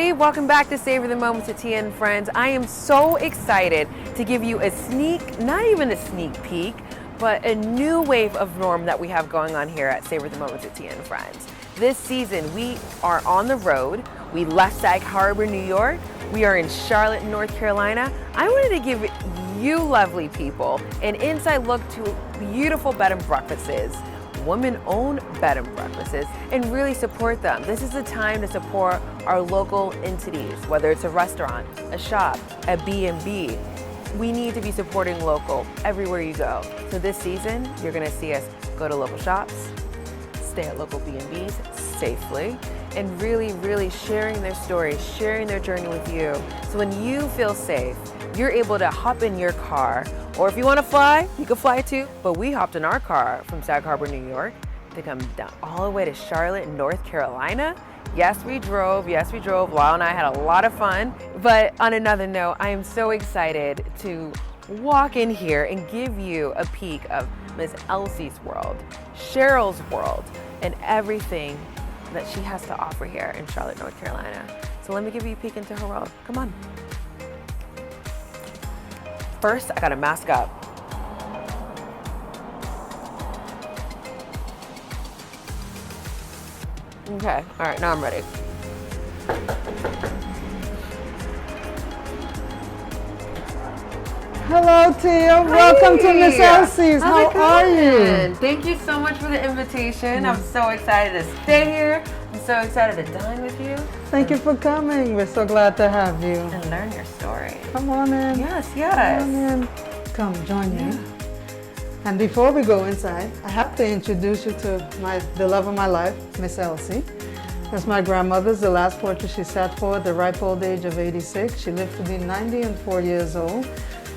everybody. Welcome back to Savor the Moments with Tia and Friends. I am so excited to give you a sneak, not even a sneak peek, but a new wave of norm that we have going on here at Savor the Moments with Tia and Friends. This season, we are on the road. We left Sag Harbor, New York. We are in Charlotte, North Carolina. I wanted to give you lovely people an inside look to beautiful bed and breakfasts, women-owned bed and breakfasts, and really support them. This is the time to support our local entities, whether it's a restaurant, a shop, a B&B. We need to be supporting local everywhere you go. So this season, you're gonna see us go to local shops, stay at local B&Bs safely, and really sharing their stories, sharing their journey with you. So when you feel safe, you're able to hop in your car, or if you want to fly, you can fly too. But we hopped in our car from Sag Harbor, New York, to come down all the way to Charlotte, North Carolina. Yes, we drove. Lyle and I had a lot of fun. But on another note, I am so excited to walk in here and give you a peek of Miss Elsie's world, Cheryl's world, and everything that she has to offer here in Charlotte, North Carolina. So let me give you a peek into her world. Come on. First, I gotta mask up. Okay, all right, now I'm ready. Hello, Tia. Welcome to Miss Elsie's. How are you? Thank you so much for the invitation. I'm so excited to stay here. I'm so excited to dine with you. Thank you for coming. We're so glad to have you. And learn your story. Come on in. Yes. Come on in. Come, join me. And before we go inside, I have to introduce you to the love of my life, Miss Elsie. That's my grandmother's, the last portrait she sat for at the ripe old age of 86. She lived to be 94 years old.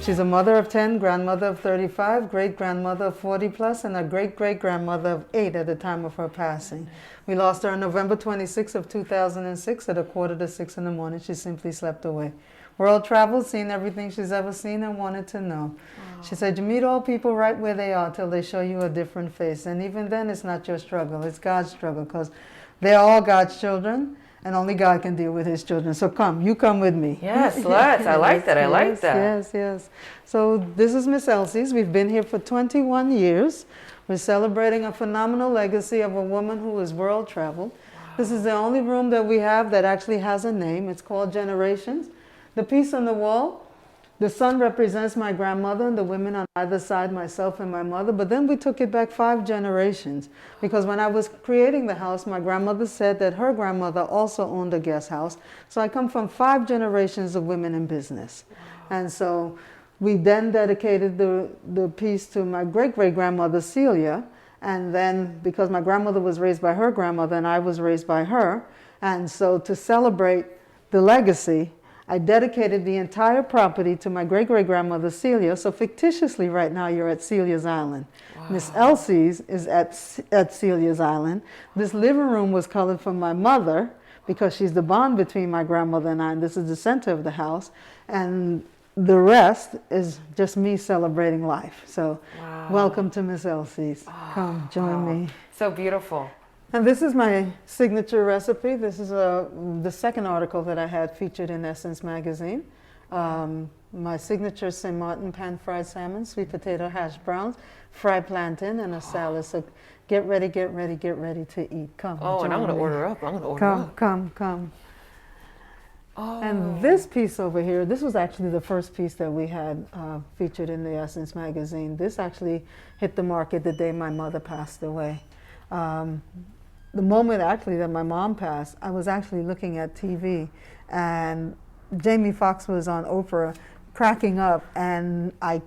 She's a mother of 10, grandmother of 35, great-grandmother of 40 plus, and a great-great-grandmother of 8 at the time of her passing. We lost her on November 26 of 2006 at 5:45 in the morning. She simply slept away. World travel, seen everything she's ever seen and wanted to know. She said, you meet all people right where they are till they show you a different face. And even then, it's not your struggle, it's God's struggle, because they're all God's children, and only God can deal with his children. So come, you come with me. Yes, let's. I like that. I like that. Yes. So this is Miss Elsie's. We've been here for 21 years. We're celebrating a phenomenal legacy of a woman who has world traveled. Wow. This is the only room that we have that actually has a name. It's called Generations. The piece on the wall, the sun represents my grandmother and the women on either side, myself and my mother. But then we took it back 5 generations, because when I was creating the house, my grandmother said that her grandmother also owned a guest house. So I come from 5 generations of women in business. And so we then dedicated the piece to my great-great-grandmother, Celia. And then because my grandmother was raised by her grandmother and I was raised by her, and so to celebrate the legacy, I dedicated the entire property to my great-great-grandmother, Celia. So fictitiously right now you're at Celia's Island. Wow. Miss Elsie's is at Celia's Island. This living room was colored for my mother because she's the bond between my grandmother and I, and this is the center of the house. And the rest is just me celebrating life. So welcome to Miss Elsie's. Come, join me. So beautiful. And this is my signature recipe. This is the second article that I had featured in Essence magazine. My signature St. Martin pan-fried salmon, sweet potato hash browns, fried plantain, and a salad. So get ready to eat. Come. Oh, and I'm going to order up. Come. Oh. And this piece over here, this was actually the first piece that we had featured in the Essence magazine. This actually hit the market the day my mother passed away. The moment actually that my mom passed, I was actually looking at TV and Jamie Foxx was on Oprah cracking up, and I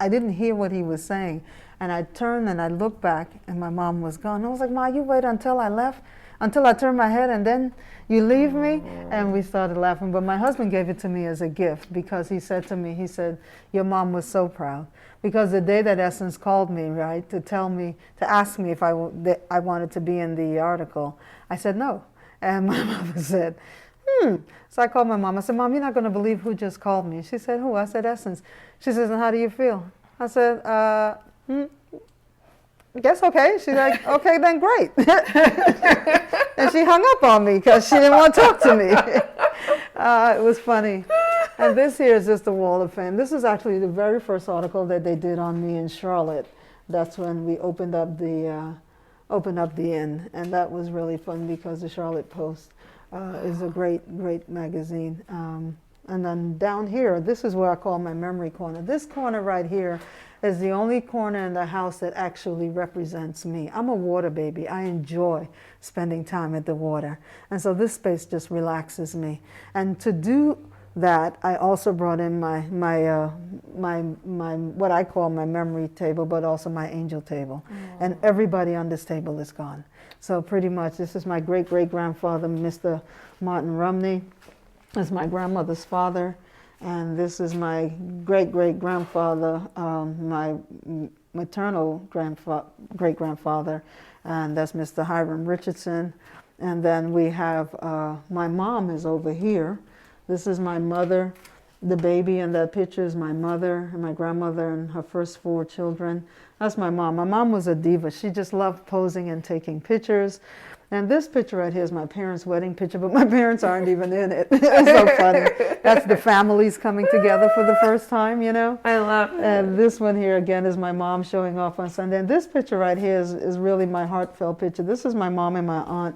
didn't hear what he was saying. And I turned and I looked back and my mom was gone. I was like, Ma, you wait until I left? Until I turned my head and then you leave me? And we started laughing. But my husband gave it to me as a gift because he said to me, he said, your mom was so proud. Because the day that Essence called me, right, to ask me if I wanted to be in the article, I said no. And my mother said, So I called my mom. I said, Mom, you're not going to believe who just called me. She said, who? I said, Essence. She says, and how do you feel? I said, guess okay. She's like, okay, then great. And she hung up on me because she didn't want to talk to me. It was funny. And this here is just the Wall of Fame. This is actually the very first article that they did on me in Charlotte. That's when we opened up the inn, and that was really fun because the Charlotte Post is a great magazine. And then down here, this is where I call my memory corner. This corner right here is the only corner in the house that actually represents me. I'm a water baby. I enjoy spending time at the water. And so this space just relaxes me. And to do that, I also brought in my what I call my memory table, but also my angel table. And everybody on this table is gone. So pretty much, this is my great-great-grandfather, Mr. Martin Rumney. This is my grandmother's father. And this is my great-great-grandfather, my maternal great-grandfather, and that's Mr. Hiram Richardson. And then we have, my mom is over here. This is my mother. The baby in that picture is my mother and my grandmother and her first 4 children. That's my mom. My mom was a diva. She just loved posing and taking pictures. And this picture right here is my parents' wedding picture, but my parents aren't even in it. It's so funny. That's the families coming together for the first time, you know? I love it. And this one here, again, is my mom showing off on Sunday. And this picture right here is really my heartfelt picture. This is my mom and my aunt.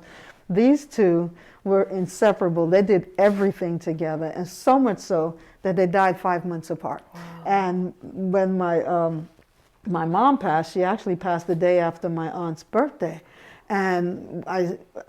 These two were inseparable. They did everything together, and so much so that they died 5 months apart. Wow. And when my mom passed, she actually passed the day after my aunt's birthday. And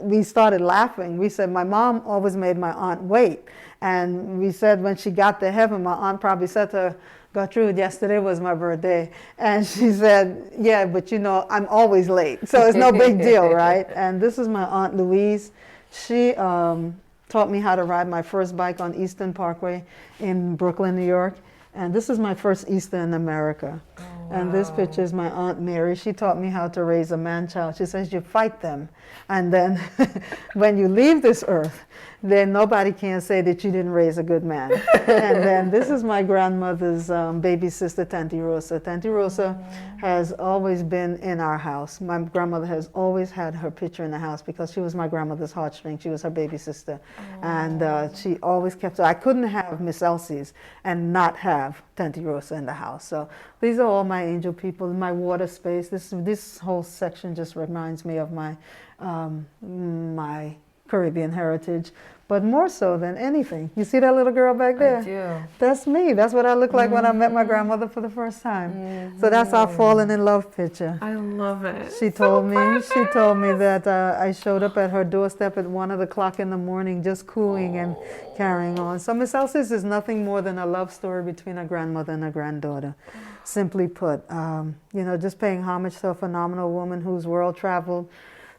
we started laughing. We said, my mom always made my aunt wait. And we said when she got to heaven, my aunt probably said to her, Gertrude, yesterday was my birthday. And she said, yeah, but you know, I'm always late. So it's no big deal, right? And this is my Aunt Louise. She taught me how to ride my first bike on Eastern Parkway in Brooklyn, New York. And this is my first Easter in America. Oh, wow. And this picture is my Aunt Mary. She taught me how to raise a man-child. She says, you fight them. And then when you leave this earth, then nobody can say that you didn't raise a good man. And then this is my grandmother's baby sister, Tanti Rosa. Tanti Rosa has always been in our house. My grandmother has always had her picture in the house because she was my grandmother's heartstring. She was her baby sister. And she always kept, so I couldn't have Miss Elsie's and not have Tanti Rosa in the house. So these are all my angel people, my water space. This whole section just reminds me of my my Caribbean heritage, but more so than anything. You see that little girl back there? I do. That's me. That's what I look like when I met my grandmother for the first time. So that's our falling in love picture. I love it. She told me that I showed up at her doorstep at 1 o'clock in the morning, just cooing and carrying on. So Miss Elsie's is nothing more than a love story between a grandmother and a granddaughter. Simply put, you know, just paying homage to a phenomenal woman who's world traveled,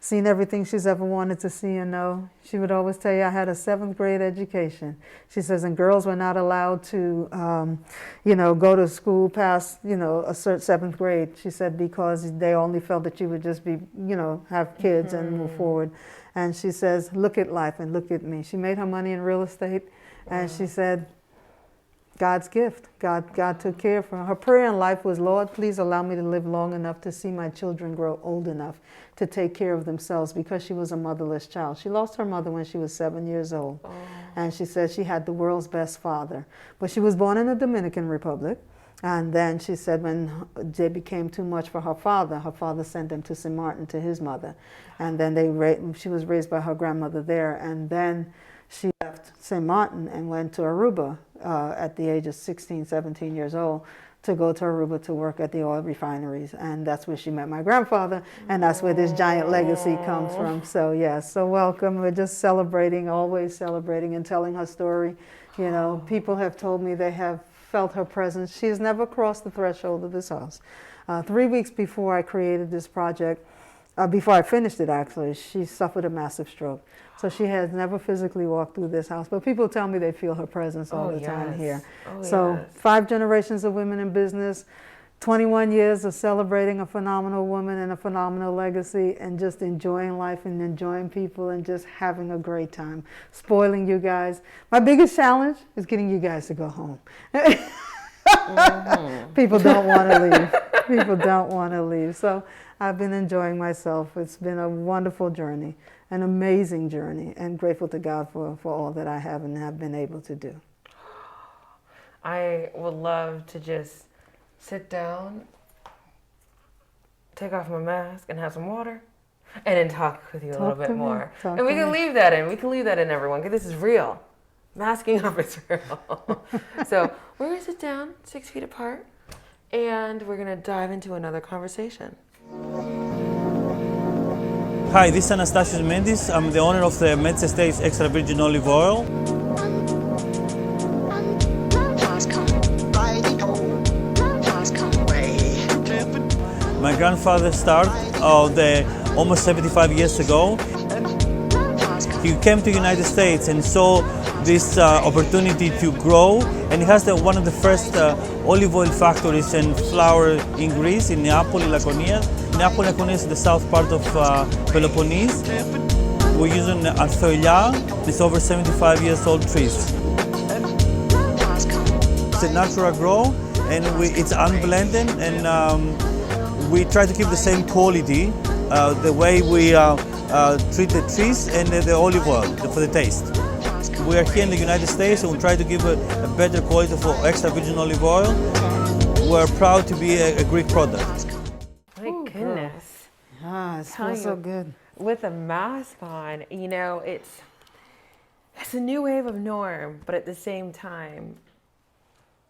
seen everything she's ever wanted to see and know. She would always tell you, I had a 7th grade education. She says, and girls were not allowed to, you know, go to school past, you know, a certain 7th grade. She said, because they only felt that you would just be, you know, have kids and move forward. And she says, look at life and look at me. She made her money in real estate, and she said, God's gift. God took care of her. Her prayer in life was, Lord, please allow me to live long enough to see my children grow old enough to take care of themselves, because she was a motherless child. She lost her mother when she was 7 years old. And she said she had the world's best father. But she was born in the Dominican Republic. And then she said when they became too much for her father sent them to St. Martin to his mother. And then she was raised by her grandmother there. And then she left St. Martin and went to Aruba at the age of 16, 17 years old to go to Aruba to work at the oil refineries. And that's where she met my grandfather, and that's where this giant legacy comes from. So yes, so welcome. We're just celebrating, always celebrating and telling her story. You know, people have told me they have felt her presence. She has never crossed the threshold of this house. 3 weeks before I created this project, before I finished it actually, she suffered a massive stroke. So she has never physically walked through this house, but people tell me they feel her presence all the time here. So 5 generations of women in business, 21 years of celebrating a phenomenal woman and a phenomenal legacy, and just enjoying life and enjoying people and just having a great time, spoiling you guys. My biggest challenge is getting you guys to go home. People don't want to leave. People don't want to leave. So I've been enjoying myself. It's been a wonderful journey, an amazing journey, and grateful to God for all that I have and have been able to do. I would love to just sit down, take off my mask and have some water, and then talk with you a little bit more. And we can leave that in. We can leave that in, everyone, because this is real. Masking up is real. So we're going to sit down 6 feet apart, and we're going to dive into another conversation. Hi, this is Anastasios Mendis. I'm the owner of the Men's Estates Extra Virgin Olive Oil. My grandfather started almost 75 years ago. He came to the United States and saw this opportunity to grow, and he has one of the first olive oil factories and flour in Greece, in Neapoli, Laconia. Neapoli, Laconia is the south part of Peloponnese. We're using Arthoilia. It's over 75 years old trees. It's a natural grow, and it's unblended, and we try to keep the same quality, the way we treat the trees and the olive oil for the taste. We are here in the United States, and we try to give a better quality for extra virgin olive oil. We're proud to be a Greek product. My goodness. Ah, it smells so good. With a mask on, you know, it's a new wave of Norm, but at the same time,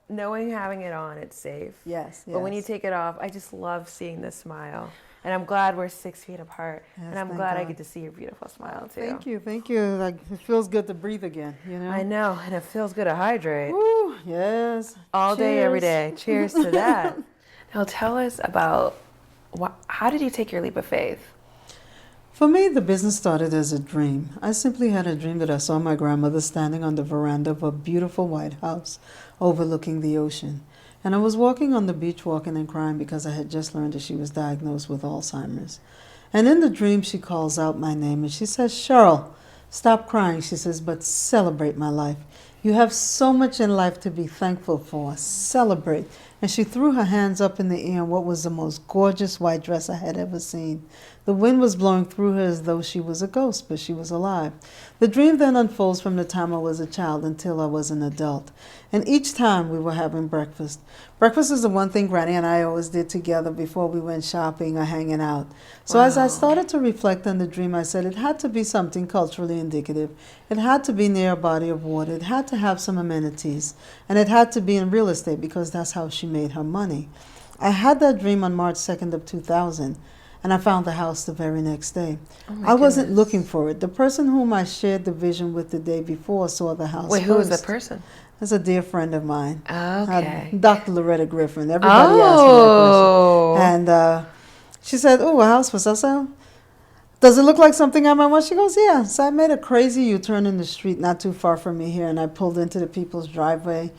knowing having it on, it's safe. Yes. But when you take it off, I just love seeing the smile. And I'm glad we're 6 feet apart. Yes, and I'm glad I get to see your beautiful smile too. Thank you. Like, it feels good to breathe again, you know? I know, and it feels good to hydrate. Woo, yes. All day, every day. Cheers to that. Now tell us about, how did you take your leap of faith? For me, the business started as a dream. I simply had a dream that I saw my grandmother standing on the veranda of a beautiful white house overlooking the ocean. And I was walking on the beach, walking and crying because I had just learned that she was diagnosed with Alzheimer's. And in the dream, she calls out my name and she says, "Cheryl, stop crying." She says, "but celebrate my life. You have so much in life to be thankful for. Celebrate." And she threw her hands up in the air in what was the most gorgeous white dress I had ever seen. The wind was blowing through her as though she was a ghost, but she was alive. The dream then unfolds from the time I was a child until I was an adult. And each time we were having breakfast. Breakfast is the one thing Granny and I always did together before we went shopping or hanging out. So as I started to reflect on the dream, I said it had to be something culturally indicative. It had to be near a body of water. It had to have some amenities. And it had to be in real estate because that's how she made her money. I had that dream on March 2nd of 2000. And I found the house the very next day. I wasn't looking for it. The person whom I shared the vision with the day before saw the house. Wait, who was that person? That's a dear friend of mine. Okay. Dr. Loretta Griffin. Everybody asked me that question. And she said, "Oh, a house for sale? So does it look like something I might want?" She goes, "Yeah." So I made a crazy U-turn in the street not too far from me here, and I pulled into the people's driveway.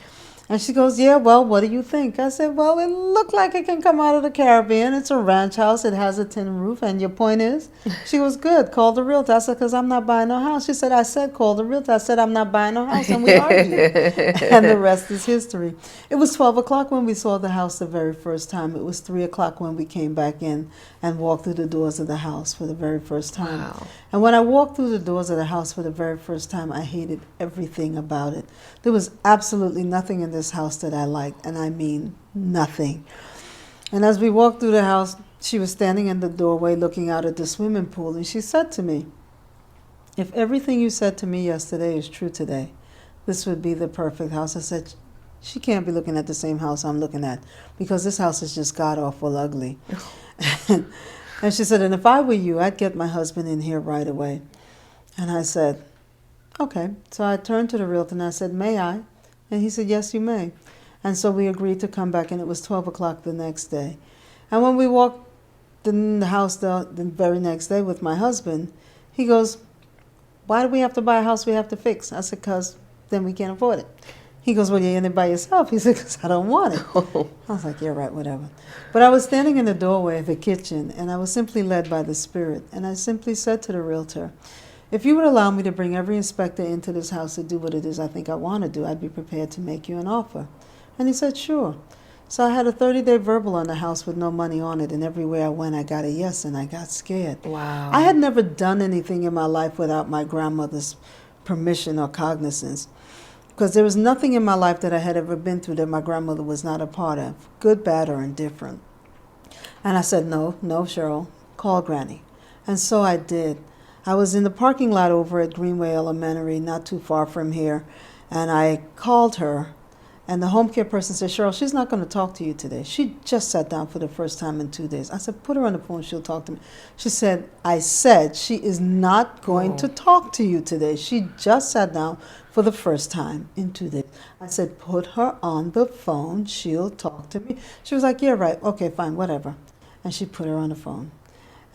And she goes, "Yeah, well, what do you think?" I said, "Well, it looked like it can come out of the Caribbean. It's a ranch house. It has a tin roof. And your point is?" She goes, "Good. Call the realtor." I said, "Because I'm not buying no house." She said, "I said call the realtor." I said, "I'm not buying no house." And we argued. And the rest is history. It was 12 o'clock when we saw the house the very first time. It was 3 o'clock when we came back in and walked through the doors of the house for the very first time. Wow. And when I walked through the doors of the house for the very first time, I hated everything about it. There was absolutely nothing in this house that I liked, and I mean nothing. And as we walked through the house, she was standing in the doorway looking out at the swimming pool, and she said to me, "If everything you said to me yesterday is true today, this would be the perfect house." I said, "She can't be looking at the same house I'm looking at, because this house is just god-awful ugly." And she said, "And if I were you, I'd get my husband in here right away." And I said, "Okay." So I turned to the realtor and I said, "May I?" And he said, "Yes, you may." And so we agreed to come back, and it was 12 o'clock the next day. And when we walked in the house the very next day with my husband, he goes, "Why do we have to buy a house we have to fix?" I said, "Because then we can't afford it." He goes, "Well, you're in it by yourself." He said, "Because I don't want it." I was like, "Yeah, right, whatever." But I was standing in the doorway of the kitchen, and I was simply led by the Spirit. And I simply said to the realtor, "If you would allow me to bring every inspector into this house to do what it is I think I want to do, I'd be prepared to make you an offer And he said, sure. So I had a 30-day verbal on the house with no money on it, and everywhere I went, I got a yes, and I got scared. Wow. I had never done anything in my life without my grandmother's permission or cognizance, because there was nothing in my life that I had ever been through that my grandmother was not a part of, good, bad, or indifferent. And I said, no, Cheryl, call Granny. And so I did. I was in the parking lot over at Greenway Elementary, not too far from here, and I called her. And the home care person said, Cheryl, she's not going to talk to you today. She just sat down for the first time in 2 days. I said, put her on the phone, she'll talk to me. She said, I said she is not going to talk to you today. She just sat down for the first time in 2 days. I said, put her on the phone, she'll talk to me. She was like, yeah, right, okay, fine, whatever. And she put her on the phone.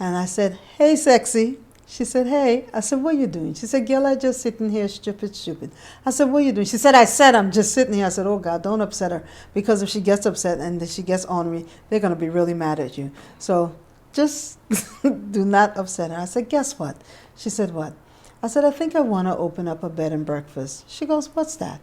And I said, hey, sexy. She said, hey. I said, what are you doing? She said, girl, I just sitting here, stupid. I said, what are you doing? She said, I'm just sitting here. I said, oh, God, don't upset her. Because if she gets upset and she gets ornery, they're going to be really mad at you. So just do not upset her. I said, guess what? She said, what? I said, I think I want to open up a bed and breakfast. She goes, what's that?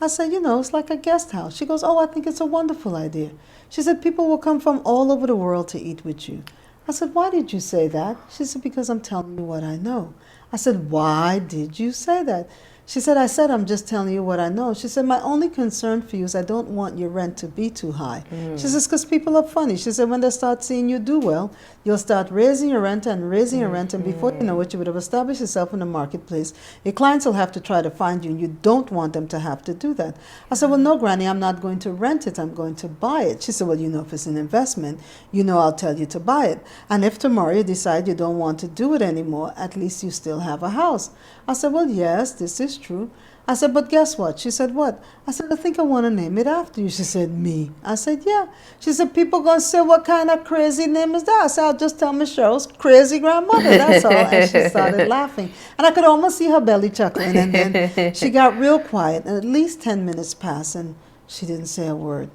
I said, it's like a guest house. She goes, oh, I think it's a wonderful idea. She said, people will come from all over the world to eat with you. I said, why did you say that? She said, because I'm telling you what I know. I said, why did you say that? She said, I'm just telling you what I know. She said, my only concern for you is I don't want your rent to be too high. She says, because people are funny. She said, when they start seeing you do well, you'll start raising your rent and raising your rent, and before you know it, you would have established yourself in the marketplace. Your clients will have to try to find you, and you don't want them to have to do that. I said, well, no, Granny, I'm not going to rent it. I'm going to buy it. She said, well, if it's an investment, I'll tell you to buy it. And if tomorrow you decide you don't want to do it anymore, at least you still have a house. I said, well, yes, this is true. I said, but guess what? She said, what? I said, I think I want to name it after you. She said, me. I said, yeah. She said, people going to say, what kind of crazy name is that? I said, I'll just tell Miss Cheryl's crazy grandmother. That's all. And she started laughing. And I could almost see her belly chuckling. And then she got real quiet. And at least 10 minutes passed, and she didn't say a word.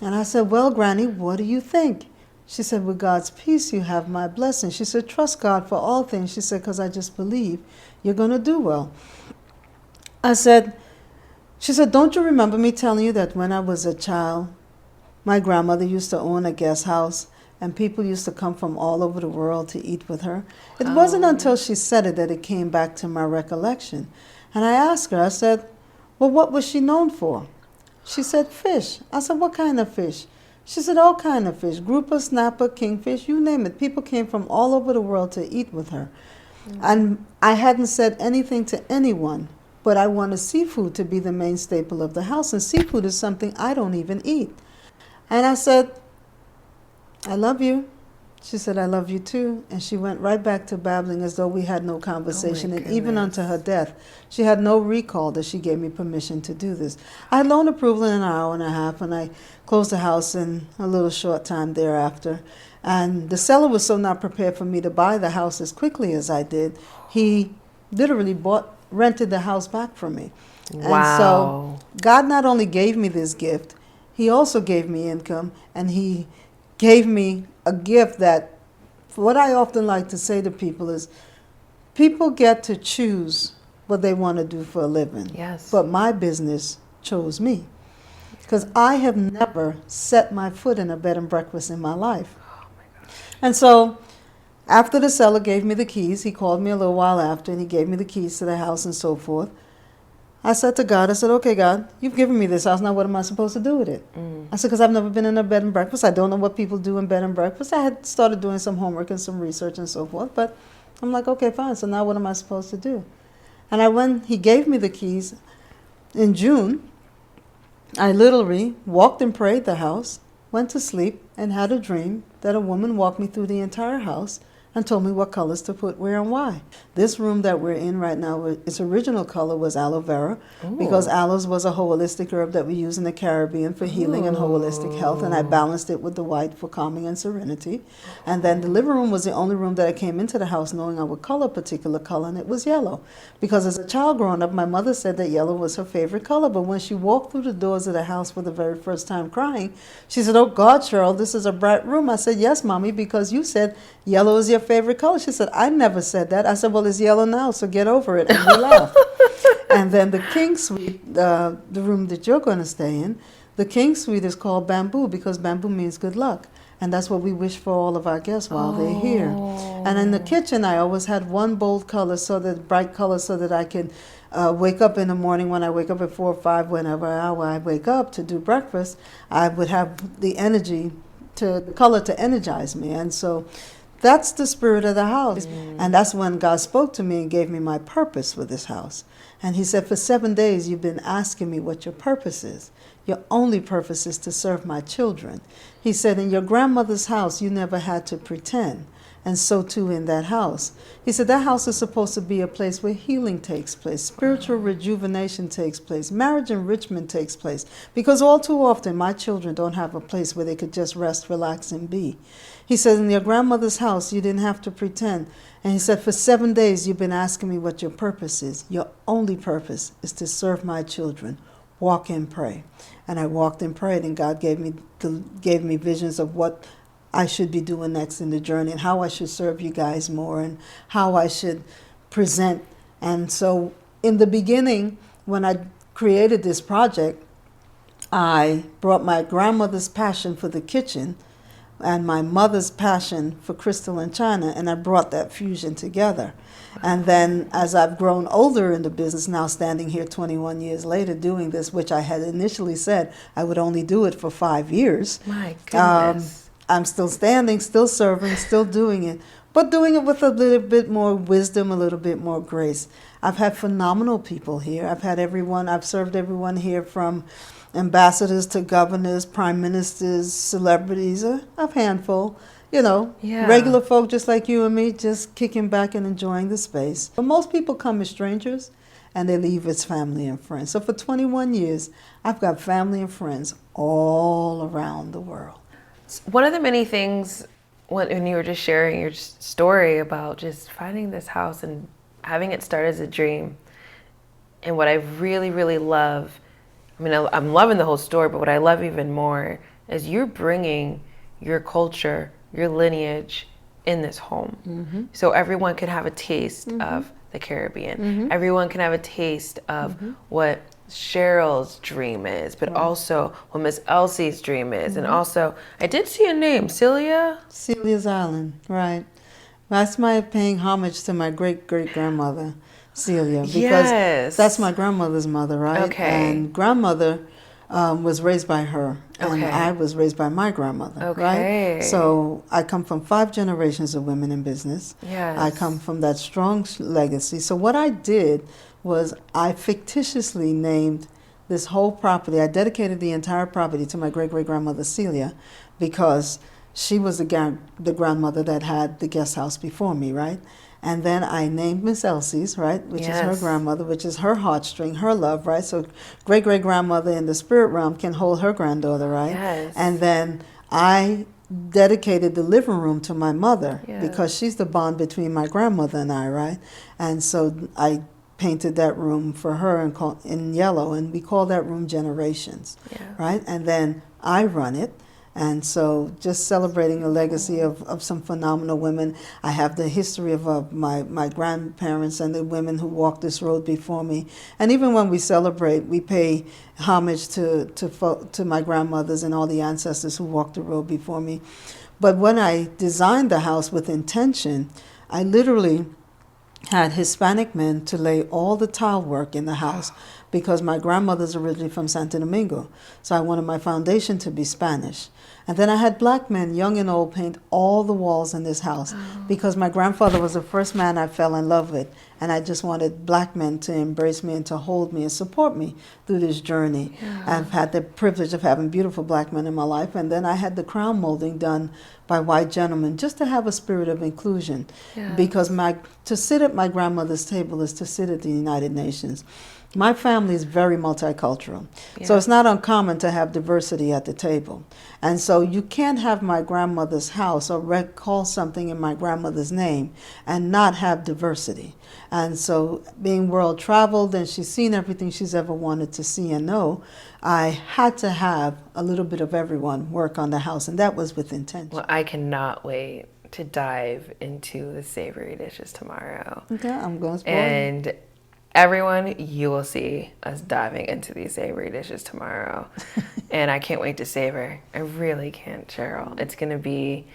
And I said, well, Granny, what do you think? She said, with God's peace, you have my blessing. She said, trust God for all things. She said, because I just believe you're going to do well. She said, don't you remember me telling you that when I was a child, my grandmother used to own a guest house and people used to come from all over the world to eat with her? It wasn't until she said it that it came back to my recollection. And I asked her, I said, well, what was she known for? She said, fish. I said, what kind of fish? She said, all kind of fish, grouper, snapper, kingfish, you name it. People came from all over the world to eat with her. And I hadn't said anything to anyone, but I wanted seafood to be the main staple of the house, and seafood is something I don't even eat. And I said, I love you. She said, I love you too. And she went right back to babbling as though we had no conversation. And even unto her death, she had no recall that she gave me permission to do this. I had loan approval in an hour and a half, and I closed the house in a little short time thereafter. And the seller was so not prepared for me to buy the house as quickly as I did, he literally rented the house back from me. Wow. And so God not only gave me this gift, he also gave me income, and he gave me a gift that, what I often like to say to people is, people get to choose what they want to do for a living. Yes. But my business chose me. Because I have never set my foot in a bed and breakfast in my life. Oh my gosh. And so after the seller gave me the keys, he called me a little while after, and he gave me the keys to the house and so forth. I said to God, I said, okay, God, you've given me this house. Now what am I supposed to do with it? I said, because I've never been in a bed and breakfast. I don't know what people do in bed and breakfast. I had started doing some homework and some research and so forth. But I'm like, okay, fine. So now what am I supposed to do? And when he gave me the keys in June, I literally walked and prayed the house, went to sleep, and had a dream that a woman walked me through the entire house and told me what colors to put where and why. This room that we're in right now, its original color was aloe vera. Ooh. Because aloes was a holistic herb that we use in the Caribbean for healing and holistic health, and I balanced it with the white for calming and serenity. And then the living room was the only room that I came into the house knowing I would color a particular color, and it was yellow. Because as a child growing up, my mother said that yellow was her favorite color, but when she walked through the doors of the house for the very first time crying, she said, oh God, Cheryl, this is a bright room. I said, yes, Mommy, because you said yellow is your favorite color. She said, I never said that. I said, well, it's yellow now, so get over it. And we laughed. And then the king suite, the room that you're going to stay in, The king suite is called bamboo because bamboo means good luck. And that's what we wish for all of our guests while they're here. And in the kitchen, I always had one bold color, bright color, so that I could wake up in the morning when I wake up at 4 or 5, whenever hour I wake up to do breakfast, I would have the energy, the color to energize me. And so that's the spirit of the house. And that's when God spoke to me and gave me my purpose for this house. And he said, for 7 days, you've been asking me what your purpose is. Your only purpose is to serve my children. He said, in your grandmother's house, you never had to pretend. And so too in that house. He said, that house is supposed to be a place where healing takes place, spiritual rejuvenation takes place, marriage enrichment takes place. Because all too often, my children don't have a place where they could just rest, relax, and be. He said, in your grandmother's house, you didn't have to pretend. And he said, for 7 days, you've been asking me what your purpose is. Your only purpose is to serve my children. Walk and pray. And I walked and prayed, and God gave me visions of what I should be doing next in the journey and how I should serve you guys more and how I should present. And so in the beginning, when I created this project, I brought my grandmother's passion for the kitchen and my mother's passion for crystal and china, and I brought that fusion together. And then as I've grown older in the business, now standing here 21 years later doing this, which I had initially said I would only do it for 5 years. My goodness. I'm still standing, still serving, still doing it, but doing it with a little bit more wisdom, a little bit more grace. I've had phenomenal people here. I've served everyone here from ambassadors to governors, prime ministers, celebrities, a handful, regular folk just like you and me, just kicking back and enjoying the space. But most people come as strangers and they leave as family and friends. So for 21 years, I've got family and friends all around the world. One of the many things when you were just sharing your story about just finding this house and having it start as a dream, and what I really, really love, I'm loving the whole story, but what I love even more is you're bringing your culture, your lineage in this home. Mm-hmm. So everyone can have a taste of the Caribbean. Mm-hmm. Everyone can have a taste of what Cheryl's dream is, but also what Miss Elsie's dream is. And also, I did see a name, Celia? Celia's Island, right. That's my paying homage to my great-great-grandmother, Celia, because that's my grandmother's mother, right? Okay. And grandmother was raised by her, and I was raised by my grandmother, right? So I come from 5 generations of women in business. Yes. I come from that strong legacy. So what I did was I fictitiously named this whole property. I dedicated the entire property to my great-great-grandmother Celia because she was the grandmother that had the guest house before me, right? And then I named Miss Elsie's, right, which is her grandmother, which is her heartstring, her love, right? So great-great-grandmother in the spirit realm can hold her granddaughter, right? Yes. And then I dedicated the living room to my mother because she's the bond between my grandmother and I, right? And so I painted that room for her in yellow, and we call that room Generations, right? And then I run it. And so just celebrating a legacy of some phenomenal women. I have the history of my grandparents and the women who walked this road before me. And even when we celebrate, we pay homage to my grandmothers and all the ancestors who walked the road before me. But when I designed the house with intention, I literally had Hispanic men to lay all the tile work in the house because my grandmother's originally from Santo Domingo. So I wanted my foundation to be Spanish. And then I had black men, young and old, paint all the walls in this house because my grandfather was the first man I fell in love with. And I just wanted black men to embrace me and to hold me and support me through this journey. I've had the privilege of having beautiful black men in my life. And then I had the crown molding done by white gentlemen just to have a spirit of inclusion. Because to sit at my grandmother's table is to sit at the United Nations. My family is very multicultural, so it's not uncommon to have diversity at the table. And so you can't have my grandmother's house or call something in my grandmother's name and not have diversity. And so being world traveled and she's seen everything she's ever wanted to see and know, I had to have a little bit of everyone work on the house, and that was with intention. Well, I cannot wait to dive into the savory dishes tomorrow. Okay, I'm going to spoil And Everyone, you will see us diving into these savory dishes tomorrow. And I can't wait to savor. I really can't, Cheryl. It's going to be...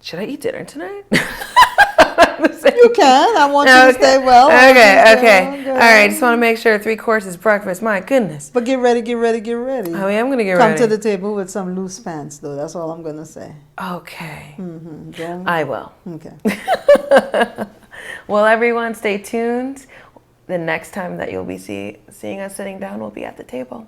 Should I eat dinner tonight? You can. I want you to stay well. Okay. All right. Just want to make sure 3 courses breakfast. My goodness. But get ready. Oh, yeah, I'm going to get Come ready. to the table with some loose pants, though. That's all I'm going to say. Okay. Mm-hmm. I will. Okay. Well, everyone, stay tuned. The next time that you'll be seeing us sitting down will be at the table.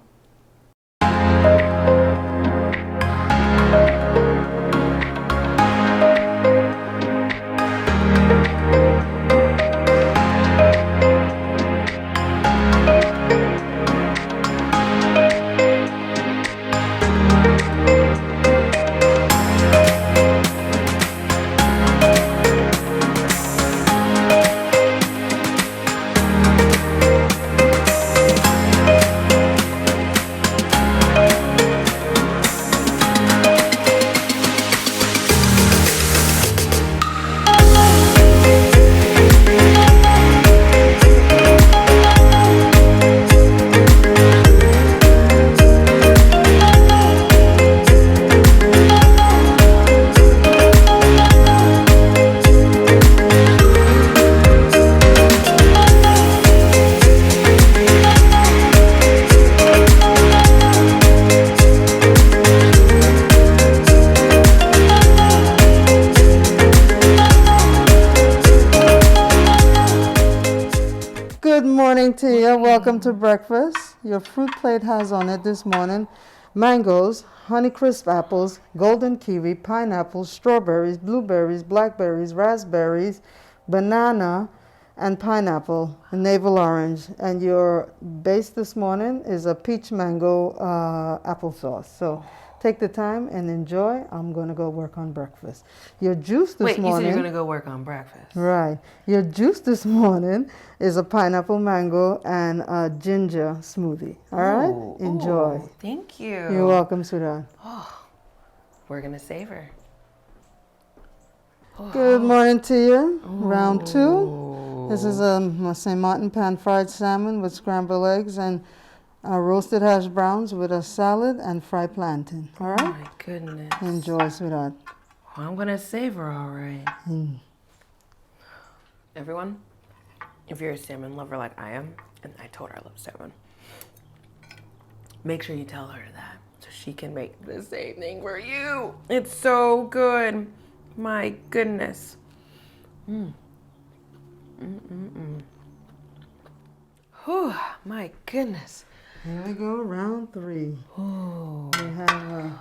Good morning, Tia. Welcome to breakfast. Your fruit plate has on it this morning mangoes, Honeycrisp apples, golden kiwi, pineapples, strawberries, blueberries, blackberries, raspberries, banana, and pineapple, and navel orange. And your base this morning is a peach mango applesauce. So take the time and enjoy. I'm going to go work on breakfast. Your juice this morning... Wait, you said you're going to go work on breakfast. Right. Your juice this morning is a pineapple mango and a ginger smoothie. All right? Enjoy. Ooh, thank you. You're welcome, sweetheart. Oh, we're going to savor. Good morning to you. Round 2. This is a St. Martin pan fried salmon with scrambled eggs and roasted hash browns with a salad and fried plantain. All right? Oh my goodness. Enjoy, sweetheart. Well, I'm going to savor all right. Everyone, if you're a salmon lover like I am, and I told her I love salmon, make sure you tell her that so she can make the same thing for you. It's so good. My goodness. Whew, my goodness. Here we go, round 3. Oh. We have a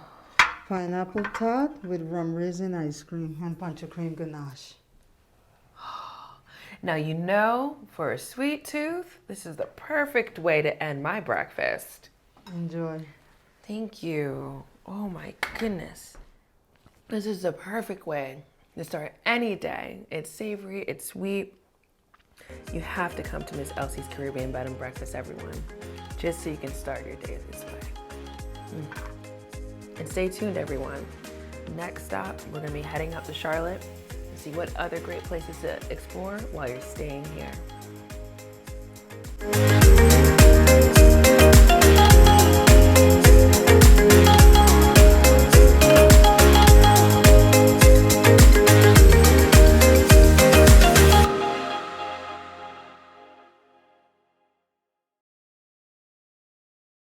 pineapple tart with rum raisin ice cream and punch of cream ganache. Now, you know, for a sweet tooth, this is the perfect way to end my breakfast. Enjoy. Thank you. Oh my goodness. This is the perfect way to start any day. It's savory, it's sweet. You have to come to Miss Elsie's Caribbean Bed and Breakfast, everyone, just so you can start your day this way. And stay tuned, everyone. Next stop, we're gonna be heading out to Charlotte and see what other great places to explore while you're staying here.